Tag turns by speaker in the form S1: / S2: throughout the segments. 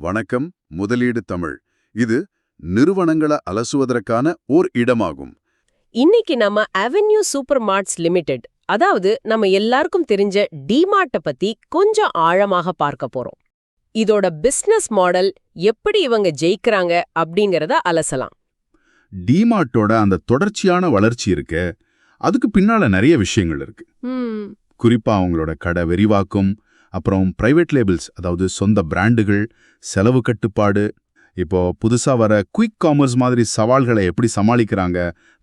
S1: வணக்கம். முதலீடு தமிழ். இது நிறுவனங்களை அலசுவதற்கான ஓர் இடமாகும்.
S2: இன்னைக்கு நம்ம அவென்யூ சூப்பர் மார்ட்ஸ் லிமிடெட், அதாவது நம்ம எல்லாருக்கும் தெரிஞ்ச டிமார்ட்டை பத்தி கொஞ்சம் ஆழமாக பார்க்க போறோம். இதோட பிசினஸ் மாடல் எப்படி இவங்க ஜெயிக்கிறாங்க அப்படிங்கறத அலசலாம்.
S1: டிமார்ட்டோட அந்த தொடர்ச்சியான வளர்ச்சி இருக்கு, அதுக்கு பின்னால நிறைய விஷயங்கள் இருக்கு. குறிப்பா அவங்களோட கடை விரிவாக்கம், அப்புறம் பிரைவேட் லேபிள்ஸ், அதாவது சொந்த பிராண்டுகள், செலவு கட்டுப்பாடு, இப்போ புதுசா வர குயிக் காமர்ஸ் மாதிரி சவால்களை எப்படி சமாளிக்கிறாங்க,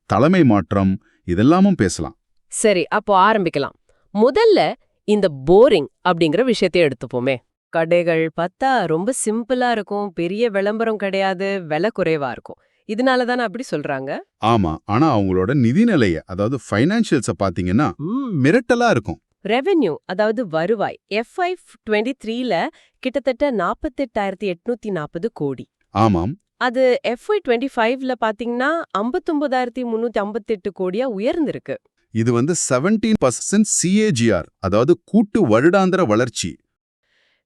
S1: தலைமை மாற்றம், இதெல்லாமும் பேசலாம்.
S2: சரி, அப்போ ஆரம்பிக்கலாம். முதல்ல இந்த போரிங் அப்படிங்கிற விஷயத்தை எடுத்துப்போமே. கடைகள் பார்த்தா ரொம்ப சிம்பிளா இருக்கும், பெரிய விளம்பரம் கிடையாது, விலை குறைவா இருக்கும். இதனால தானே அப்படி சொல்றாங்க?
S1: ஆமா, ஆனா அவங்களோட நிதிநிலைய, அதாவது ஃபைனான்சியல்ஸ பாத்தீங்கன்னா மிரட்டலா இருக்கும்.
S2: ரெவென்யூ, அதாவது வருவாய், FY 23ல கிட்டத்தட்ட 48,840 கோடி.
S1: ஆமாம்.
S2: அது FY 25ல பாத்தீங்கன்னா 59,358 கோடியா உயர்ந்திருக்கு.
S1: இது 17% CAGR, அதாவது கூட்டு வருடாந்திர வளர்ச்சி.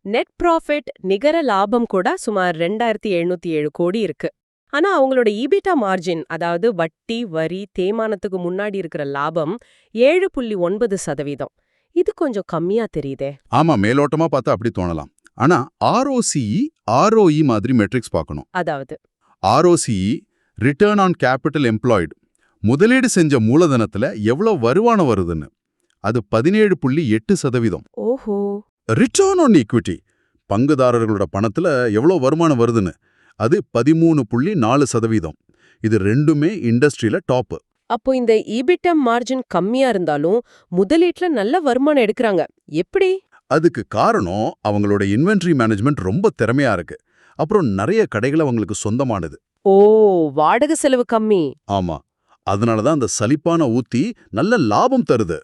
S2: நெட் ப்ராஃபிட், நிகர லாபம் கூட சுமார் 2,707 கோடி இருக்கு. ஆனா அவங்களோட EBITDA மார்ஜின், அதாவது வட்டி வரி தேய்மானத்துக்கு முன்னாடி இருக்கிற லாபம் 7.9%. இது கொஞ்சம் கம்மியா தெரியுதே.
S1: ஆமா, மேலோட்டமா பார்த்தா அப்படி தோணலாம். ஆனா ROCE, ROE மாதிரி மெட்ரிக்ஸ் பார்க்கணும்.
S2: அதாவது
S1: ROCE, return on capital employed, முதலீடு செஞ்ச மூலதனத்துல எவ்வளவு வருமானம் வருதுன்னு, அது 17.8%.
S2: ஓஹோ.
S1: ரிட்டர்ன் ஆன் ஈக்விட்டி, பங்குதாரர்களோட பணத்துல எவ்வளவு வருமானம் வருதுன்னு, அது 13.4%. இது ரெண்டுமே இண்டஸ்ட்ரியில டாப்.
S2: அப்போ இந்த EBITDA மார்ஜின் கம்மியா இருந்தாலும் முதலீட்டுல நல்ல வருமானம் எடுக்கிறாங்க. எப்படி?
S1: அதுக்கு காரணம் அவங்களோட இன்வென்ட்ரி மேனேஜ்மெண்ட் ரொம்ப திறமையா இருக்கு. அப்புறம் நிறைய கடைகள் அவங்களுக்கு சொந்தமானது.
S2: ஓ, வாடகை செலவு கம்மி.
S1: ஆமா, அதனாலதான் அந்த சலிப்பான ஊத்தி நல்ல லாபம் தருது.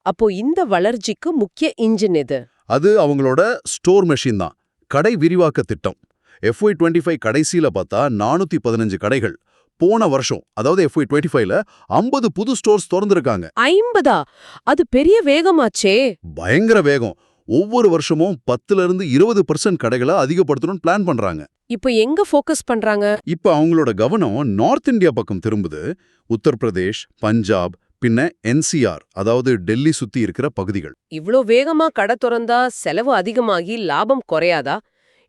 S2: அப்போ இந்த வளர்ச்சிக்கு முக்கிய இன்ஜின் எது?
S1: அது அவங்களோட ஸ்டோர் மெஷின் தான். கடை விரிவாக்க திட்டம். FY 25 கடைசியில பார்த்தா 415 கடைகள். போன வருஷம், அதாவது FY 25ல 50 புது ஸ்டோர்ஸ் திறந்திருக்காங்க.
S2: 50? அது பெரிய வேகமாச்சே.
S1: பயங்கர வேகம். ஒவ்வொரு வருஷமும் 10% கடைகளை அதிகப்படுத்தணும்னு பிளான் பண்றாங்க.
S2: இப்போ எங்க ஃபோக்கஸ் பண்றாங்க?
S1: இப்ப அவங்களோட கவனம் நார்த் இந்தியா பக்கம் திரும்புது. உத்தரப்பிரதேஷ், பஞ்சாப், பின்ன NCR, அதாவது டெல்லி சுத்தி இருக்கிற பகுதிகள்.
S2: இவ்ளோ வேகமா கடை திறந்தா செலவு அதிகமாகி லாபம் குறையாதா?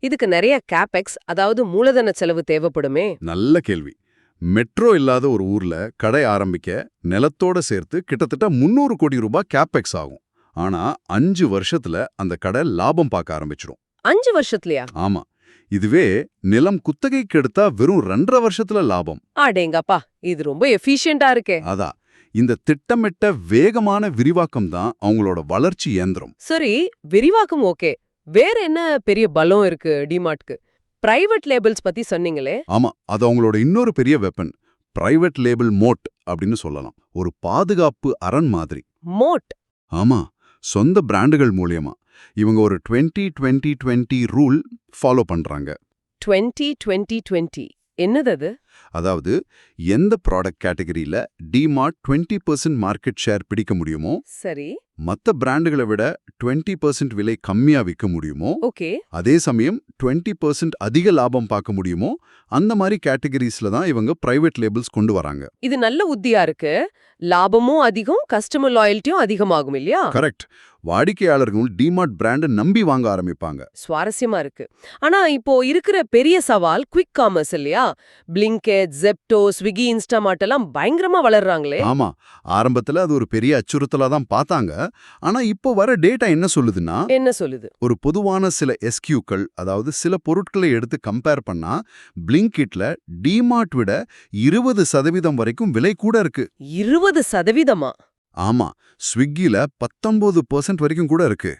S2: இதுக்கு நிறைய கேபெக்ஸ், அதாவது மூலதன செலவு தேவைப்படுமே.
S1: நல்ல கேள்வி. மெட்ரோ இல்லாத ஒரு ஊர்ல கடை ஆரம்பிக்க நிலத்தோட சேர்த்து கிட்டத்தட்ட 300 கோடி ரூபாய் கேபெக்ஸ் ஆகும். ஆனா 5 வருஷத்துல அந்த கடை லாபம் பார்க்க ஆரம்பிச்சிடும்.
S2: 5 வருஷத்துலயா?
S1: ஆமா. இதுவே நிலம் குத்தகைக்கு எடுத்தா வெறும் 2.5 வருஷத்துல லாபம்.
S2: அடேங்கப்பா, இது ரொம்ப எஃபிஷியன்ட்டா இருக்கே.
S1: அதான், இந்த திட்டமிட்ட வேகமான விரிவாக்கம் தான் அவங்களோட வளர்ச்சி இயந்திரம்.
S2: சரி, விரிவாக்கம் ஓகே. வேற என்ன பெரிய பலம் இருக்கு டிமார்ட்க்கு? பிரைவேட் லேபிள்ஸ் பத்தி சொன்னீங்களே.
S1: ஆமா, அது அவங்களோட இன்னொரு பெரிய வெப்பன். பிரைவேட் லேபிள் மோட் அப்படின்னு சொல்லலாம். ஒரு பாதுகாப்பு அரண் மாதிரி.
S2: மோட்?
S1: ஆமா, சொந்த பிராண்டுகள் மூலியமா இவங்க ஒரு 20-20-20 ரூல் ஃபாலோ பண்றாங்க.
S2: 20-20-20 என்னது அது?
S1: அதாவது எந்த ப்ராடக்ட் கேட்டகரியில டிமார்ட் 20% மார்க்கெட் ஷேர் பிடிக்க முடியுமோ,
S2: சரி,
S1: மத்த பிராண்டுகளை விட 20% விலை கம்மியா விற்க முடியுமோ,
S2: ஓகே,
S1: அதே சமயம் 20% அதிக லாபம் பார்க்க முடியுமோ, அந்த மாதிரி கேட்டகரிஸ்ல தான் இவங்க பிரைவேட் லேபிள்ஸ் கொண்டு வராங்க.
S2: இது நல்ல உத்தியா இருக்கு. லாபமும் அதிகம், கஸ்டமர் லாயல்ட்டியும் அதிகமாகும் இல்லையா?
S1: கரெக்ட். வாடிக்கையாளர்கள் டிமார்ட் பிராண்டை நம்பி வாங்க ஆரம்பிப்பாங்க.
S2: சுவாரஸ்யமா இருக்கு. ஆனா இப்போ இருக்கிற பெரிய சவால் குவிக் காமர்ஸ் இல்லையா? பிளிங்கெட், ஜெப்டோ, ஸ்விக்கி, இன்ஸ்டாமார்ட் எல்லாம் பயங்கரமா வளர்றாங்களே.
S1: ஆமா, ஆரம்பத்துல அது ஒரு பெரிய அச்சுறுத்தலா தான் பார்த்தாங்க. ஆனா இப்போ வர டேட்டா என்ன சொல்லுதுன்னா,
S2: என்ன சொல்லுது?
S1: ஒரு பொதுவான சில SKUக்கள், அதாவது சில பொருட்களை எடுத்து கம்பேர் பண்ணா பிளிங்கெட்ல டிமார்ட் விட 20% வரைக்கும் விலை கூட இருக்கு.
S2: 20%?
S1: ஆமா, ஸ்விக்கில 19% வரைக்கும் கூட இருக்கு.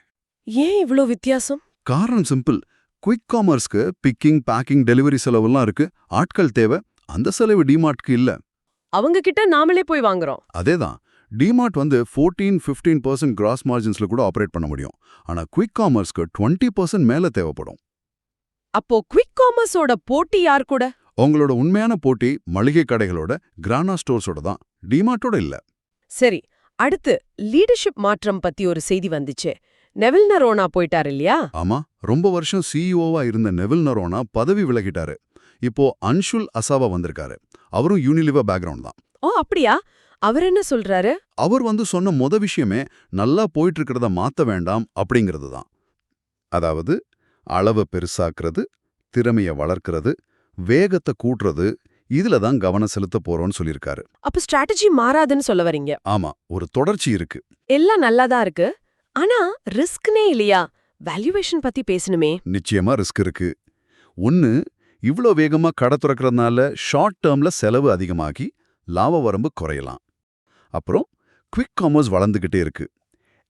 S2: ஏன் இவ்ளோ வித்தியாசம்?
S1: காரணம் சிம்பிள். குயிக் காமர்ஸ்க்கு பிக்கிங், பேக்கிங், டெலிவரி செலவுலாம் இருக்கு. ஆட்கள் தேவை. அந்த செலவு டிமார்ட்க்கு இல்ல.
S2: அவங்க கிட்ட நாமளே போய் வாங்குறோம்.
S1: அதேதான். டிமார்ட் 14-15% கிராஸ் மார்ஜின்ஸ்ல கூட ஆபரேட் பண்ண முடியும். ஆனா குயிக் காமர்ஸ்க்கு 20% மேல தேவைப்படும்.
S2: அப்போ குயிக் காமர்ஸோட போட்டி யார் கூட?
S1: உங்களோட உண்மையான போட்டி மளிகை கடைகளோட, கிரானா ஸ்டோர்ஸோட தான், டிமார்ட்டோட இல்ல.
S2: சரி, அடுத்து லீடர்ஷிப் மாற்றம் பத்தி ஒரு செய்தி வந்துச்சு. நெவில் நரோனா போயிட்டார் இல்லையா?
S3: ஆமா, ரொம்ப வருஷம் சிஇஓவா இருந்த நெவில் நரோனா பதவி விலகிட்டாரு. இப்போ அன்ஷுல் அசாவா வந்திருக்காரு. அவரும் யூனிலிவர் பேக்ரவுண்ட் தான்.
S2: ஓ அப்படியா? அவர் என்ன சொல்றாரு?
S3: அவர் சொன்ன விஷயமே நல்லா போயிட்டு இருக்கிறத மாத்த வேண்டாம் அப்படிங்கிறது தான். அதாவது அளவை பெருசாக்குறது, திறமைய வளர்க்கறது, வேகத்தை கூட்டுறது, இதுல தான் கவனம் செலுத்த போறோம்னு சொல்லியிருக்காரு.
S2: அப்ப ஸ்ட்ராட்டஜி மாறாதுன்னு சொல்ல வரீங்க?
S3: ஆமா, ஒரு தொடர்ச்சி இருக்கு.
S2: எல்லாம் நல்லாதான் இருக்கு. ஆனா ரிஸ்க்னே இல்லையா? வேல்யூவேஷன் பத்தி பேசணுமே.
S3: நிச்சயமா ரிஸ்க் இருக்கு. ஒன்னு, இவ்ளோ வேகமா கடை துறக்கறதுனால ஷார்ட் டேர்ம்ல செலவு அதிகமாகி லாப வரம்பு குறையலாம். அப்புறம் குவிக் காமர்ஸ் வளர்ந்துகிட்டே இருக்கு.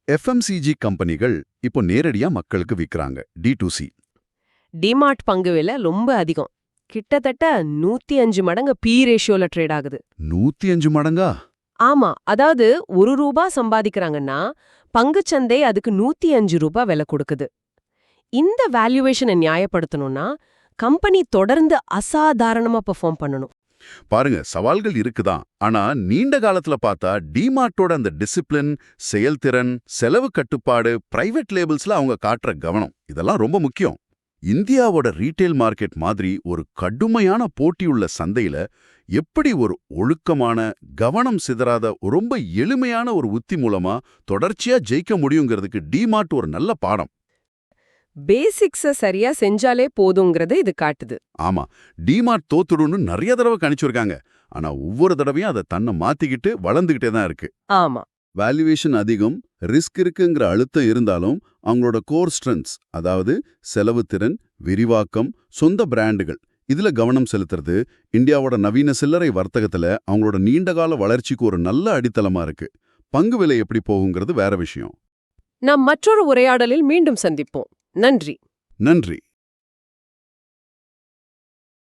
S3: எஃப்எம்சிஜி கம்பெனிகள் இப்போ நேரடியா மக்களுக்கு விற்கிறாங்க, D2C.
S2: டிமார்ட் பங்கு விலை ரொம்ப அதிகம். கிட்டத்தட்ட 105 மடங்கு பி ரேஷியோல ட்ரேட் ஆகுது.
S3: 105 மடங்கா?
S2: ஆமா, அதாவது ₹1 சம்பாதிக்கிறாங்கன்னா பங்குச்சந்தை அதுக்கு ₹105 விலை கொடுக்குது. இந்த வேல்யூவேஷனை நியாயப்படுத்தணும்னா கம்பெனி தொடர்ந்து அசாதாரணமா பெர்ஃபார்ம் பண்ணணும்.
S1: பாருங்க, சவால்கள் இருக்குதான். ஆனா நீண்ட காலத்துல பார்த்தா டிமார்ட்டோட அந்த டிசிப்ளின், செயல்திறன், செலவு கட்டுப்பாடு, பிரைவேட் லேபிள்ஸ்ல அவங்க காட்டுற கவனம், இதெல்லாம் ரொம்ப முக்கியம். இந்தியாவோட ரீட்டைல் மார்க்கெட் மாதிரி ஒரு கடுமையான போட்டியுள்ள சந்தையில எப்படி ஒரு ஒழுக்கமான, கவனம் சிதறாத, ரொம்ப எளிமையான ஒரு உத்தி மூலமா தொடர்ச்சியா ஜெயிக்க முடியுங்கிறதுக்கு டிமார்ட் ஒரு நல்ல பாடம்.
S2: பேசிக்ஸ சரியா செஞ்சாலே போதுங்கிறது இது காட்டுது.
S1: ஆமா, டிமார்ட் தோத்துடுன்னு நிறைய தடவை கணிச்சிருக்காங்க. ஆனா ஒவ்வொரு தடவையும் அதை தன்னை மாத்திக்கிட்டு வளர்ந்துகிட்டே தான் இருக்கு.
S2: ஆமா,
S1: வேல்யூவேஷன் அதிகம், ரிஸ்க் இருக்குங்கிற அழுத்தம் இருந்தாலும் அவங்களோட கோர் ஸ்ட்ரென்த்ஸ், அதாவது செலவுத்திறன், விரிவாக்கம், சொந்த பிராண்டுகள், இதுல கவனம் செலுத்துறது இந்தியாவோட நவீன சில்லறை வர்த்தகத்துல அவங்களோட நீண்டகால வளர்ச்சிக்கு ஒரு நல்ல அடித்தளமா இருக்கு. பங்கு விலை எப்படி போகுங்கிறது வேற விஷயம்.
S2: நாம் மற்றொரு உரையாடலில் மீண்டும் சந்திப்போம். நன்றி.
S1: நன்றி.